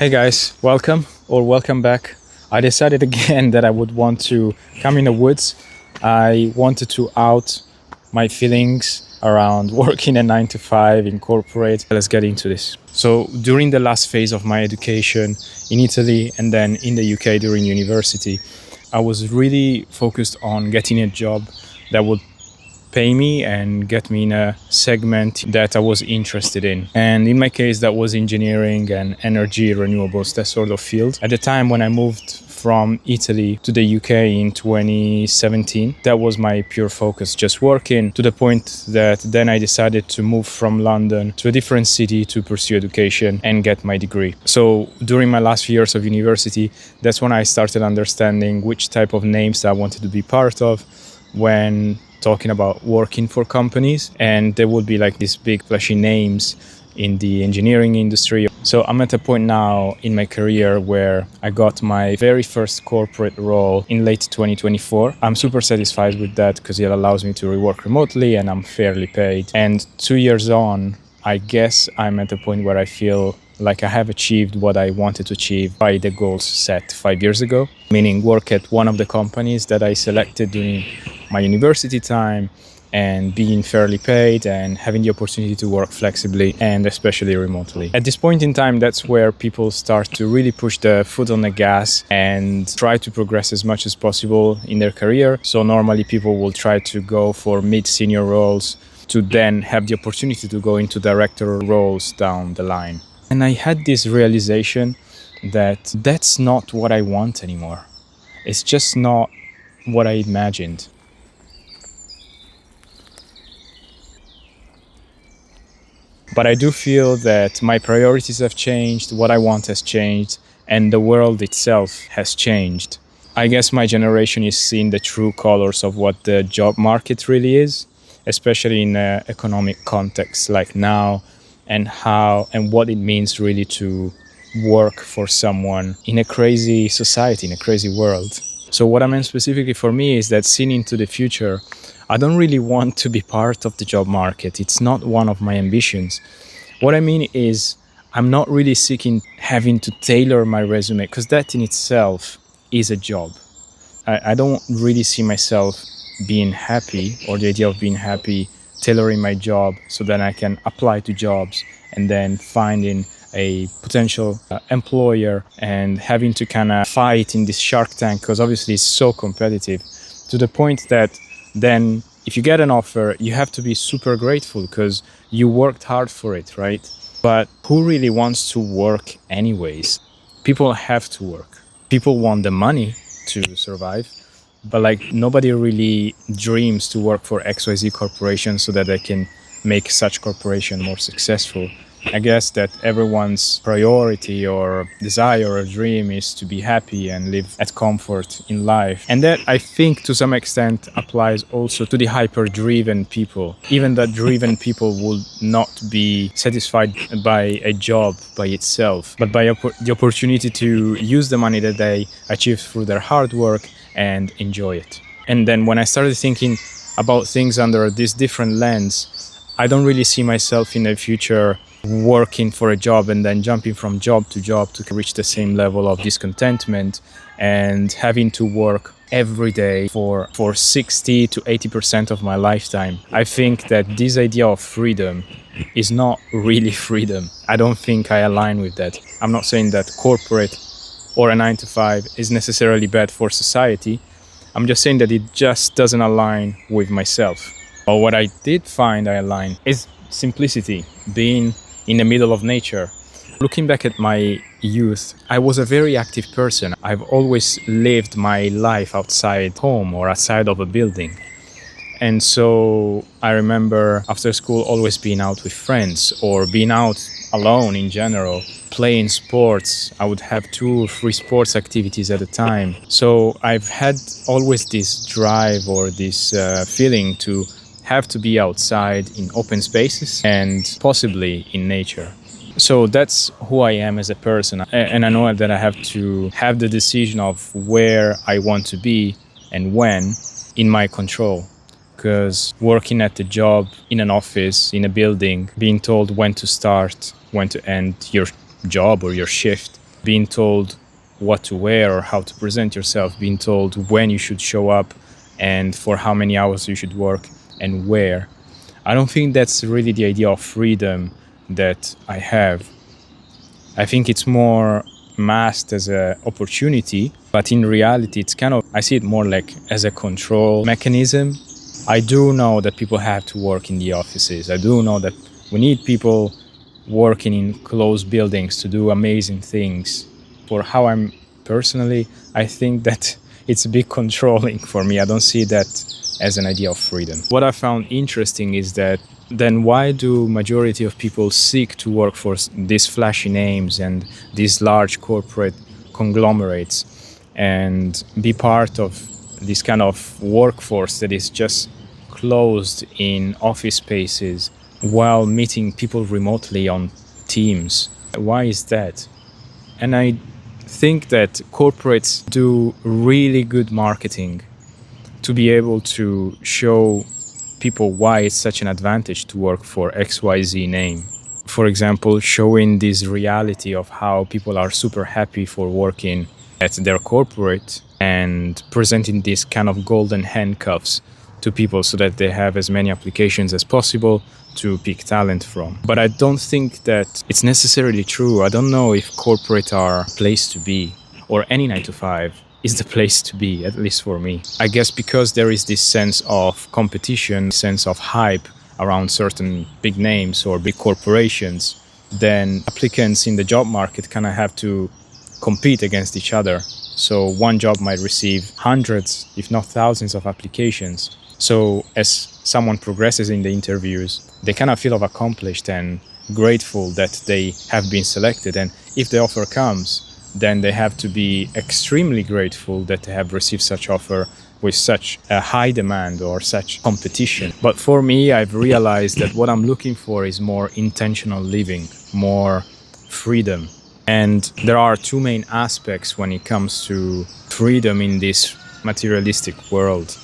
Hey guys, welcome back. I decided again that I would want to come in the woods. I wanted to out my feelings around working a 9 to 5 in corporate. Let's get into this. So during the last phase of my education in Italy and then in the UK during university, I was really focused on getting a job that would pay me and get me in a segment that I was interested in. And in my case, that was engineering and energy, renewables, that sort of field. At the time when I moved from Italy to the UK in 2017, that was my pure focus, just working, to the point that then I decided to move from London to a different city to pursue education and get my degree. So during my last few years of university, that's when I started understanding which type of names I wanted to be part of when talking about working for companies, and there would be like these big flashy names in the engineering industry. So I'm at a point now in my career where I got my very first corporate role in late 2024. I'm super satisfied with that because it allows me to work remotely and I'm fairly paid. And 2 years on, I guess I'm at a point where I feel like I have achieved what I wanted to achieve by the goals set 5 years ago, meaning work at one of the companies that I selected during my university time and being fairly paid and having the opportunity to work flexibly and especially remotely. At this point in time, that's where people start to really push the foot on the gas and try to progress as much as possible in their career. So normally people will try to go for mid-senior roles to then have the opportunity to go into director roles down the line. And I had this realization that that's not what I want anymore. It's just not what I imagined. But I do feel that my priorities have changed, what I want has changed, and the world itself has changed. I guess my generation is seeing the true colors of what the job market really is, especially in an economic context like now, and how and what it means really to work for someone in a crazy society, in a crazy world. So what I meant specifically for me is that seeing into the future, I don't really want to be part of the job market. It's not one of my ambitions. What I mean is I'm not really seeking having to tailor my resume, because that in itself is a job. I don't really see myself being happy, or the idea of being happy tailoring my job so that I can apply to jobs and then finding a potential employer and having to kind of fight in this shark tank, because obviously it's so competitive, to the point that then if you get an offer, you have to be super grateful because you worked hard for it, right? But who really wants to work anyways? People have to work. People want the money to survive, but like nobody really dreams to work for XYZ corporation so that they can make such corporation more successful. I guess that everyone's priority or desire or dream is to be happy and live at comfort in life. And that, I think, to some extent applies also to the hyper-driven people. Even that driven people will not be satisfied by a job by itself, but by the opportunity to use the money that they achieved through their hard work and enjoy it. And then when I started thinking about things under this different lens, I don't really see myself in the future working for a job and then jumping from job to reach the same level of discontentment and having to work every day for 60 to 80% of my lifetime. I think that this idea of freedom is not really freedom. I don't think I align with that. I'm not saying that corporate or a 9 to 5 is necessarily bad for society. I'm just saying that it just doesn't align with myself. Or what I did find I align is simplicity, being in the middle of nature. Looking back at my youth, I was a very active person. I've always lived my life outside home or outside of a building. And so I remember after school always being out with friends or being out alone in general, playing sports. I would have 2 or 3 sports activities at a time. So I've had always this drive or this feeling to have to be outside in open spaces and possibly in nature. So that's who I am as a person. And I know that I have to have the decision of where I want to be and when in my control. Because working at a job, in an office, in a building, being told when to start, when to end your job or your shift, being told what to wear or how to present yourself, being told when you should show up and for how many hours you should work and where. I don't think that's really the idea of freedom that I have. I think it's more masked as an opportunity, but in reality, it's kind of, I see it more like as a control mechanism. I do know that people have to work in the offices. I do know that we need people working in closed buildings to do amazing things. For how I'm personally, I think that it's a bit controlling for me. I don't see that as an idea of freedom. What I found interesting is that then why do majority of people seek to work for these flashy names and these large corporate conglomerates and be part of this kind of workforce that is just closed in office spaces while meeting people remotely on Teams? Why is that? And I think that corporates do really good marketing to be able to show people why it's such an advantage to work for XYZ name. For example, showing this reality of how people are super happy for working at their corporate and presenting these kind of golden handcuffs to people so that they have as many applications as possible to pick talent from. But I don't think that it's necessarily true. I don't know if corporate are a place to be, or any 9 to 5 is the place to be, at least for me. I guess because there is this sense of competition, sense of hype around certain big names or big corporations, then applicants in the job market kind of have to compete against each other. So one job might receive hundreds, if not thousands of applications. So as someone progresses in the interviews, they kind of feel accomplished and grateful that they have been selected. And if the offer comes, then they have to be extremely grateful that they have received such offer with such a high demand or such competition. But for me, I've realized that what I'm looking for is more intentional living, more freedom. And there are two main aspects when it comes to freedom in this materialistic world.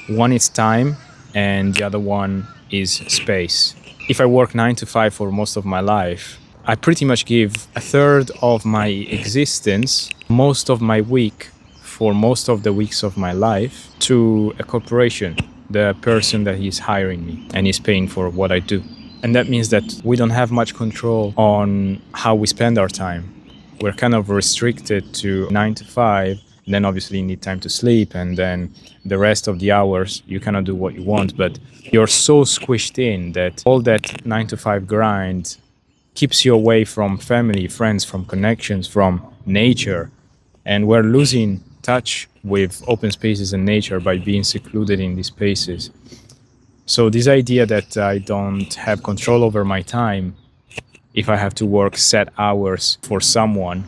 One is time, and the other one is space. If I work 9 to 5 for most of my life, I pretty much give a third of my existence, most of my week, for most of the weeks of my life, to a corporation, the person that is hiring me and is paying for what I do. And that means that we don't have much control on how we spend our time. We're kind of restricted to 9 to 5. Then obviously you need time to sleep, and then the rest of the hours you cannot do what you want, but you're so squished in that all that 9 to 5 grind keeps you away from family, friends, from connections, from nature. And we're losing touch with open spaces and nature by being secluded in these spaces. So this idea that I don't have control over my time if I have to work set hours for someone,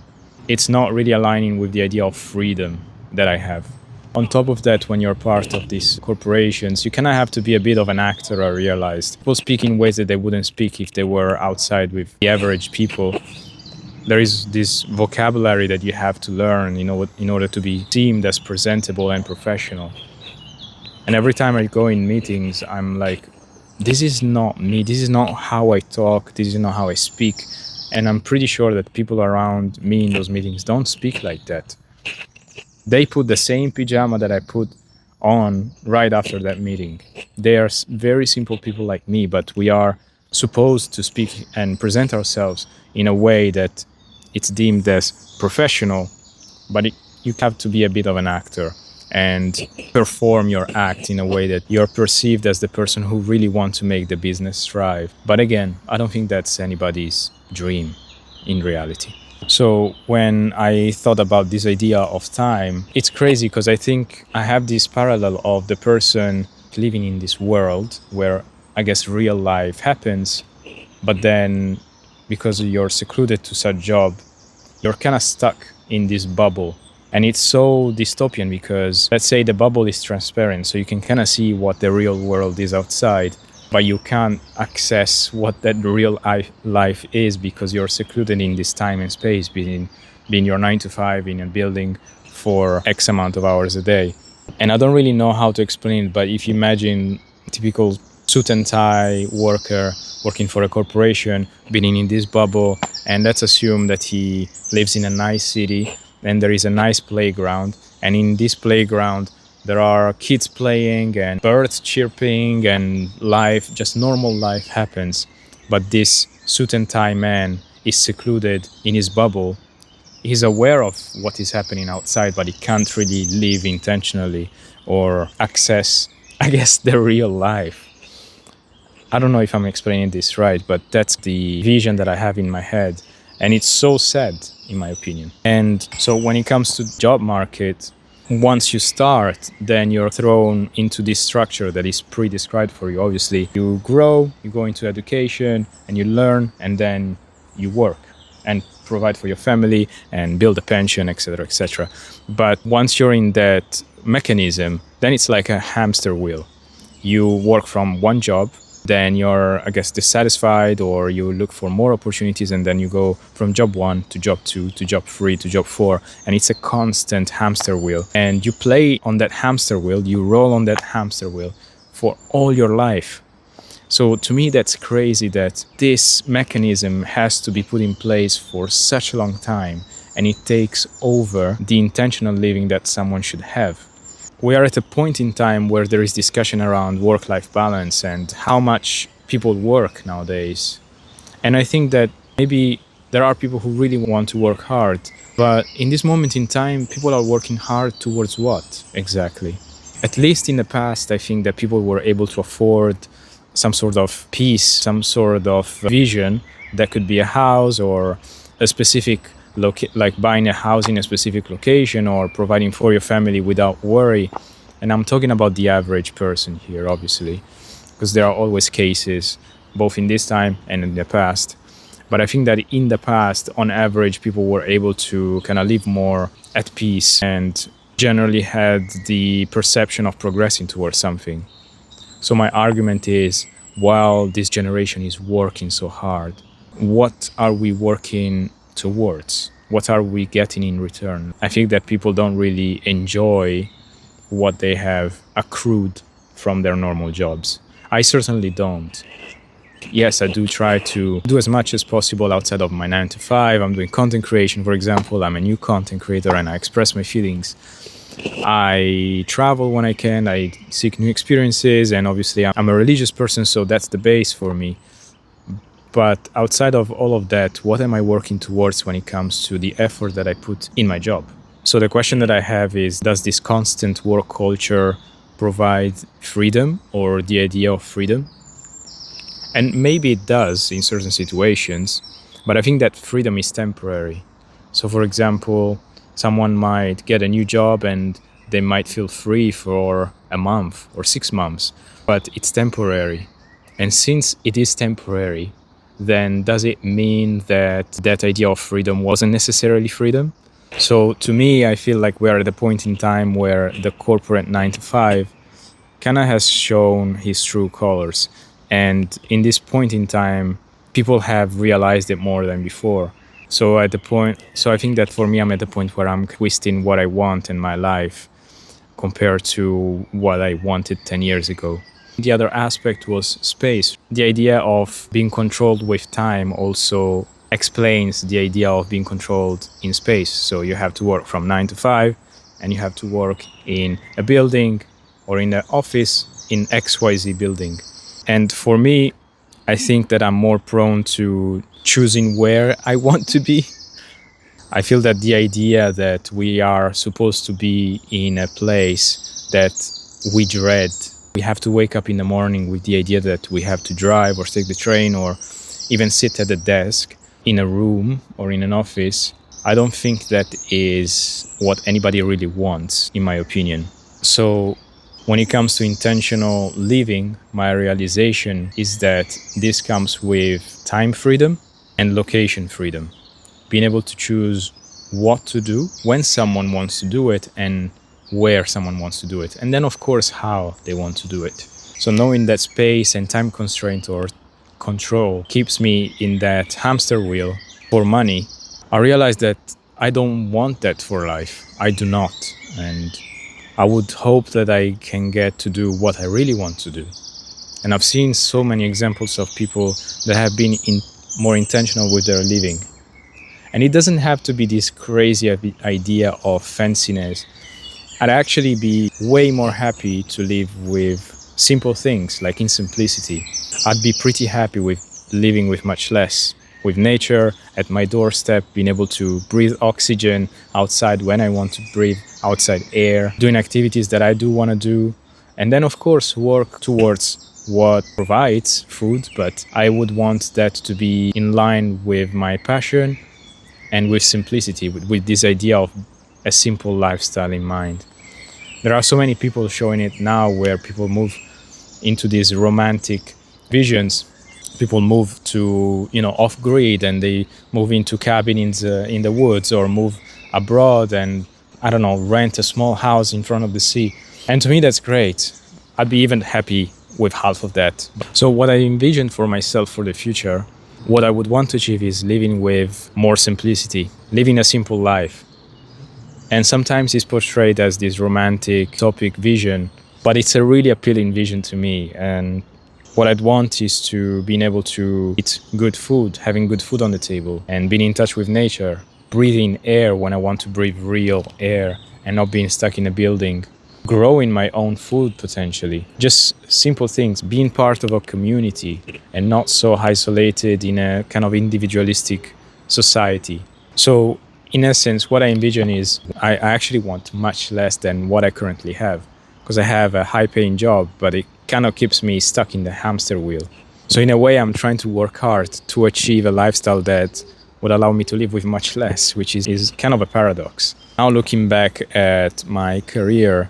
it's not really aligning with the idea of freedom that I have. On top of that, when you're part of these corporations, you kind of have to be a bit of an actor, I realized. People speak in ways that they wouldn't speak if they were outside with the average people. There is this vocabulary that you have to learn, in order to be deemed as presentable and professional. And every time I go in meetings, I'm like, this is not me, this is not how I talk, this is not how I speak. And I'm pretty sure that people around me in those meetings don't speak like that. They put the same pajama that I put on right after that meeting. They are very simple people like me, but we are supposed to speak and present ourselves in a way that it's deemed as professional, but you have to be a bit of an actor and perform your act in a way that you're perceived as the person who really wants to make the business thrive. But again, I don't think that's anybody's dream in reality. So when I thought about this idea of time, it's crazy because I think I have this parallel of the person living in this world where I guess real life happens, but then because you're secluded to such job, you're kind of stuck in this bubble. And it's so dystopian because let's say the bubble is transparent, so you can kind of see what the real world is outside, but you can't access what that real life is because you're secluded in this time and space, being your 9 to 5 in a building for X amount of hours a day. And I don't really know how to explain it, but if you imagine a typical suit and tie worker working for a corporation, being in this bubble, and let's assume that he lives in a nice city and there is a nice playground, and in this playground there are kids playing and birds chirping and life, just normal life happens. But this suit and tie man is secluded in his bubble. He's aware of what is happening outside, but he can't really live intentionally or access, I guess, the real life. I don't know if I'm explaining this right, but that's the vision that I have in my head. And it's so sad, in my opinion. And so when it comes to job market, once you start, then you're thrown into this structure that is pre-described for you. Obviously, you grow, you go into education, and you learn, and then you work and provide for your family and build a pension, etc., etc. But once you're in that mechanism, then it's like a hamster wheel. You work from one job, then you're, I guess, dissatisfied, or you look for more opportunities, and then you go from job 1 to job 2 to job 3 to job 4, and it's a constant hamster wheel. And you play on that hamster wheel, you roll on that hamster wheel for all your life. So to me, that's crazy that this mechanism has to be put in place for such a long time, and it takes over the intentional living that someone should have. We are at a point in time where there is discussion around work-life balance and how much people work nowadays. And I think that maybe there are people who really want to work hard, but in this moment in time, people are working hard towards what exactly? At least in the past, I think that people were able to afford some sort of peace, some sort of vision that could be a house or a specific like buying a house in a specific location or providing for your family without worry. And I'm talking about the average person here, obviously, because there are always cases, both in this time and in the past. But I think that in the past, on average, people were able to kind of live more at peace and generally had the perception of progressing towards something. So my argument is, while this generation is working so hard, what are we working towards? What are we getting in return? I think that people don't really enjoy what they have accrued from their normal jobs. I certainly don't. Yes, I do try to do as much as possible outside of my 9 to 5. I'm doing content creation, for example. I'm a new content creator and I express my feelings. I travel when I can, I seek new experiences, and obviously I'm a religious person, so that's the base for me. But outside of all of that, what am I working towards when it comes to the effort that I put in my job? So the question that I have is, does this constant work culture provide freedom or the idea of freedom? And maybe it does in certain situations, but I think that freedom is temporary. So for example, someone might get a new job and they might feel free for a month or 6 months, but it's temporary. And since it is temporary, then does it mean that that idea of freedom wasn't necessarily freedom? So to me, I feel like we're at a point in time where the corporate 9 to 5 kind of has shown his true colors. And in this point in time, people have realized it more than before. So I think that for me, I'm at the point where I'm twisting what I want in my life compared to what I wanted 10 years ago. The other aspect was space. The idea of being controlled with time also explains the idea of being controlled in space. So you have to work from 9 to 5 and you have to work in a building or in an office in XYZ building. And for me, I think that I'm more prone to choosing where I want to be. I feel that the idea that we are supposed to be in a place that we dread, we have to wake up in the morning with the idea that we have to drive or take the train or even sit at a desk in a room or in an office, I don't think that is what anybody really wants, in my opinion. So when it comes to intentional living, my realization is that this comes with time freedom and location freedom. Being able to choose what to do, when someone wants to do it, and where someone wants to do it. And then, of course, how they want to do it. So knowing that space and time constraint or control keeps me in that hamster wheel for money, I realize that I don't want that for life. I do not. And I would hope that I can get to do what I really want to do. And I've seen so many examples of people that have been more intentional with their living. And it doesn't have to be this crazy idea of fanciness. I'd actually be way more happy to live with simple things, like in simplicity. I'd be pretty happy with living with much less, with nature at my doorstep, being able to breathe oxygen outside when I want to breathe outside air, doing activities that I do want to do, and then of course work towards what provides food, but I would want that to be in line with my passion and with simplicity, with this idea of a simple lifestyle in mind. There are so many people showing it now where people move into these romantic visions. People move to, off-grid, and they move into cabins in the woods, or move abroad and, I don't know, rent a small house in front of the sea. And to me, that's great. I'd be even happy with half of that. So what I envision for myself for the future, what I would want to achieve is living with more simplicity, living a simple life. And sometimes it's portrayed as this romantic, utopic vision, but it's a really appealing vision to me. And what I'd want is to being able to eat good food, having good food on the table, and being in touch with nature, breathing air when I want to breathe real air, and not being stuck in a building, growing my own food potentially. Just simple things, being part of a community and not so isolated in a kind of individualistic society. So in essence, what I envision is I actually want much less than what I currently have, because I have a high-paying job, but it kind of keeps me stuck in the hamster wheel. So in a way, I'm trying to work hard to achieve a lifestyle that would allow me to live with much less, which is kind of a paradox. Now looking back at my career,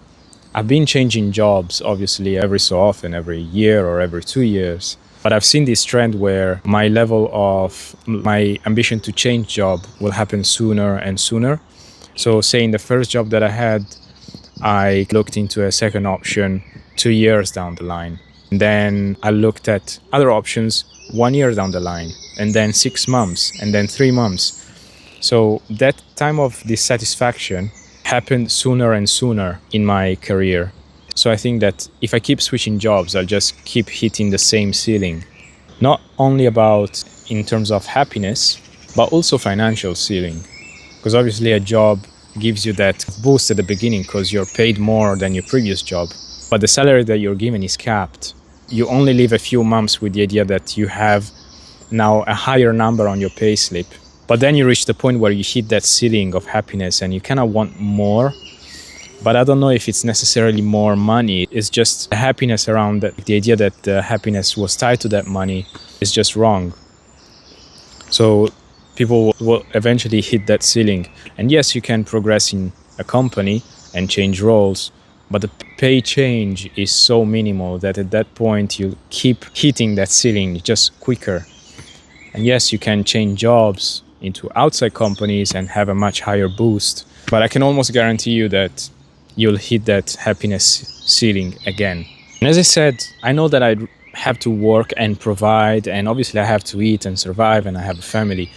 I've been changing jobs, obviously, every so often, every year or every 2 years. But I've seen this trend where my level of my ambition to change job will happen sooner and sooner. So say in the first job that I had, I looked into a second option 2 years down the line. And then I looked at other options 1 year down the line, and then 6 months, and then 3 months. So that time of dissatisfaction happened sooner and sooner in my career. So I think that if I keep switching jobs, I'll just keep hitting the same ceiling. Not only about in terms of happiness, but also financial ceiling. Because obviously a job gives you that boost at the beginning because you're paid more than your previous job. But the salary that you're given is capped. You only live a few months with the idea that you have now a higher number on your pay slip. But then you reach the point where you hit that ceiling of happiness and you kind of want more. But I don't know if it's necessarily more money. It's just the happiness around that. The idea that the happiness was tied to that money is just wrong. So people will eventually hit that ceiling. And yes, you can progress in a company and change roles, but the pay change is so minimal that at that point you'll keep hitting that ceiling just quicker. And yes, you can change jobs into outside companies and have a much higher boost. But I can almost guarantee you that you'll hit that happiness ceiling again. And as I said, I know that I have to work and provide, and obviously I have to eat and survive, and I have a family.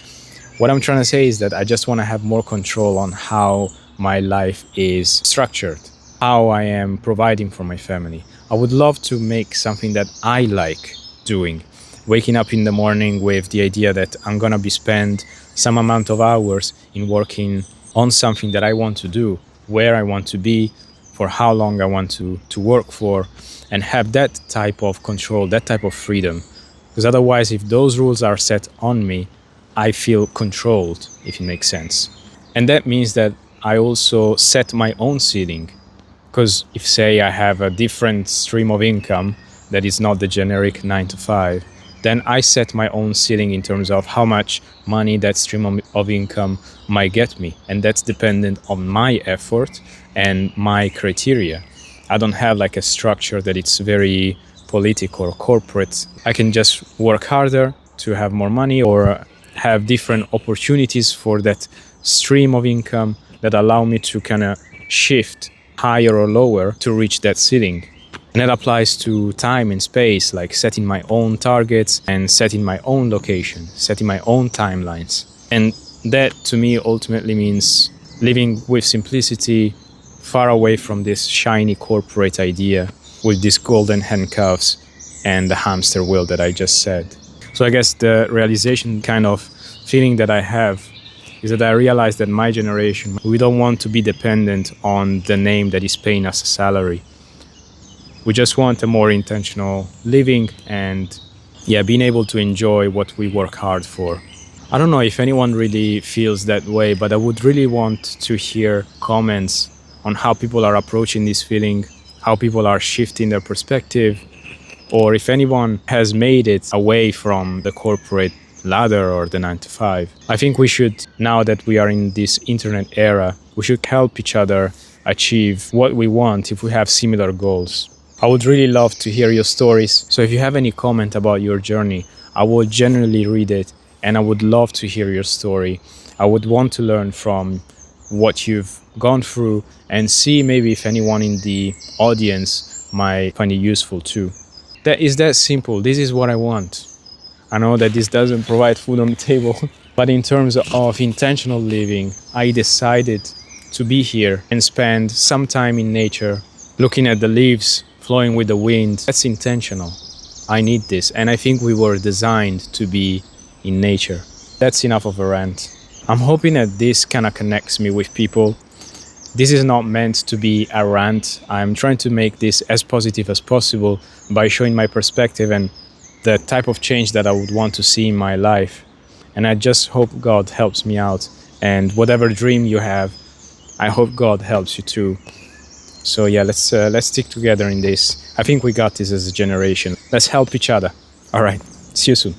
What I'm trying to say is that I just want to have more control on how my life is structured, how I am providing for my family. I would love to make something that I like doing. Waking up in the morning with the idea that I'm going to be spend some amount of hours in working on something that I want to do, where I want to be, for how long I want to work for, and have that type of control, that type of freedom. Because otherwise, if those rules are set on me, I feel controlled, if it makes sense. And that means that I also set my own ceiling. Because if, say, I have a different stream of income that is not the generic 9 to 5, then I set my own ceiling in terms of how much money that stream of income might get me. And that's dependent on my effort and my criteria. I don't have like a structure that it's very political or corporate. I can just work harder to have more money, or have different opportunities for that stream of income that allow me to kind of shift higher or lower to reach that ceiling. And that applies to time and space, like setting my own targets and setting my own location, setting my own timelines. And that to me ultimately means living with simplicity, far away from this shiny corporate idea with these golden handcuffs, and the hamster wheel that I just said. So I guess the realization kind of feeling that I have is that I realize that my generation, we don't want to be dependent on the name that is paying us a salary. We just want a more intentional living and being able to enjoy what we work hard for. I don't know if anyone really feels that way, but I would really want to hear comments on how people are approaching this feeling, how people are shifting their perspective, or if anyone has made it away from the corporate ladder or the 9 to 5. I think we should, now that we are in this internet era, we should help each other achieve what we want if we have similar goals. I would really love to hear your stories. So if you have any comment about your journey, I would genuinely read it and I would love to hear your story. I would want to learn from what you've gone through and see maybe if anyone in the audience might find it useful too. That is that simple. This is what I want. I know that this doesn't provide food on the table, but in terms of intentional living, I decided to be here and spend some time in nature, looking at the leaves flowing with the wind. That's intentional. I need this, and I think we were designed to be in nature. That's enough of a rant. I'm hoping that this kind of connects me with people. This is not meant to be a rant. I'm trying to make this as positive as possible by showing my perspective and the type of change that I would want to see in my life. And I just hope God helps me out. And whatever dream you have, I hope God helps you too. So let's stick together in this. I think we got this as a generation. Let's help each other. All right. See you soon.